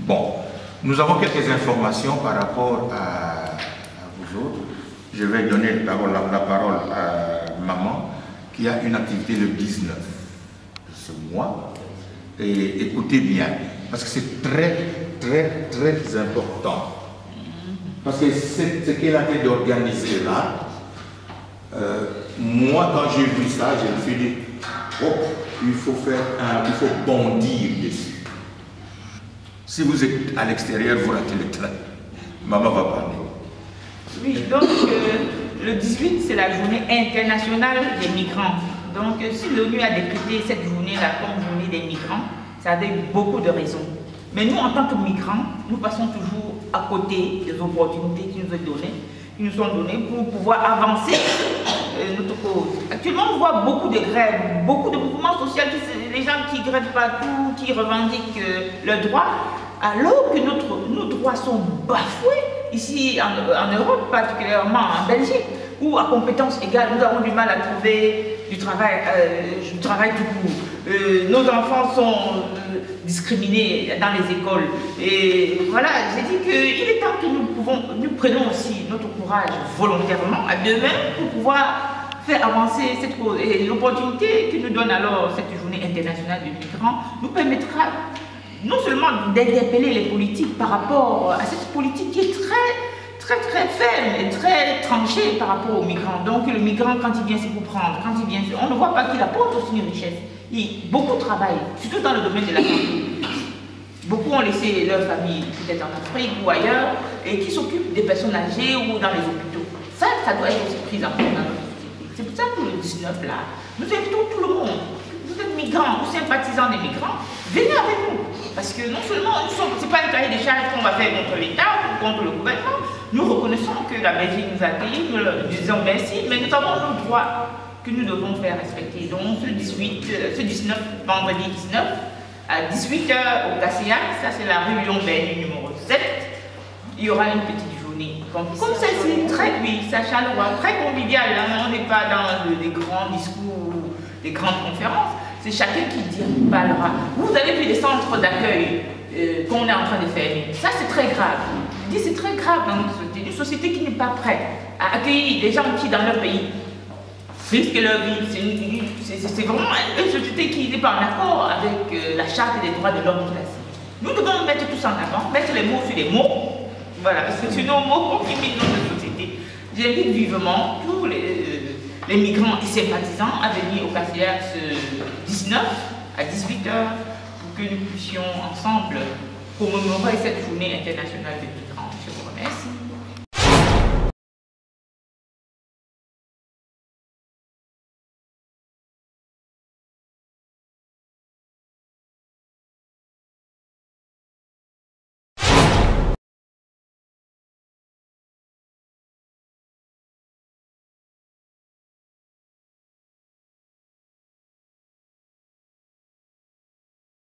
Bon, nous avons quelques informations par rapport à vous autres. Je vais donner la parole à maman qui a une activité le 19 de ce mois. Et écoutez bien, parce que c'est très, très, très important. Parce que ce qu'elle a fait d'organiser là, moi quand j'ai vu ça, je me suis dit, oh, il faut bondir dessus. Si vous êtes à l'extérieur, vous ratez le train. Maman va parler. Oui, donc le 18, c'est la journée internationale des migrants. Donc si l'ONU a décrété cette journée-là comme journée des migrants, ça avait beaucoup de raisons. Mais nous, en tant que migrants, nous passons toujours à côté des opportunités qui nous sont données pour pouvoir avancer notre cause. Actuellement, on voit beaucoup de grèves, beaucoup de mouvements sociaux, les gens qui grèvent partout, qui revendiquent leurs droits, alors que nos droits sont bafoués ici en Europe, particulièrement en Belgique, où à compétences égales, nous avons du mal à trouver du travail tout court. Nos enfants sont discriminés dans les écoles. Et voilà, j'ai dit qu'il est temps que nous prenions aussi notre courage volontairement, à deux-mêmes, pour pouvoir faire avancer cette cause. Et l'opportunité que nous donne alors cette journée internationale des migrants nous permettra non seulement d'interpeller les politiques par rapport à cette politique qui est très ferme et très tranchée par rapport aux migrants. Donc le migrant, quand il vient, c'est pour prendre. Quand il vient, on ne voit pas qu'il apporte aussi une richesse. Beaucoup travaillent, surtout dans le domaine de la santé. Beaucoup ont laissé leur famille, peut-être en Afrique ou ailleurs, et qui s'occupent des personnes âgées ou dans les hôpitaux. Ça doit être aussi pris en compte dans notre société. C'est pour ça que le 19 là, nous invitons tout le monde. Vous êtes migrants ou sympathisants des migrants, venez avec nous. Parce que non seulement, ce n'est pas un cahier des charges qu'on va faire contre l'État ou contre le gouvernement, nous reconnaissons que la Belgique nous a accueillis, nous leur disons merci, mais nous avons nos droits que nous devons faire respecter. Donc ce 19, vendredi 19, à 18 h au Cassillac, ça c'est la rue Lyon-Belle numéro 7, il y aura une petite journée. Comme celle-ci, ça chaleureux, très convivial, hein, on n'est pas dans des grands discours, des grandes conférences. C'est chacun qui parlera. Vous avez vu des centres d'accueil qu'on est en train de fermer. Ça, c'est très grave. Je dis c'est très grave dans notre société. Une société qui n'est pas prête à accueillir des gens qui, dans leur pays, risquent leur vie. C'est vraiment une société qui n'est pas en accord avec la charte des droits de l'homme classique. Nous devons mettre tous en avant, mettre les mots sur les mots. Voilà, parce que c'est nos mots qui minent notre société. J'invite vivement tous les migrants et sympathisants à venir au Cassillac ce 19 à 18 h pour que nous puissions ensemble commémorer cette journée internationale de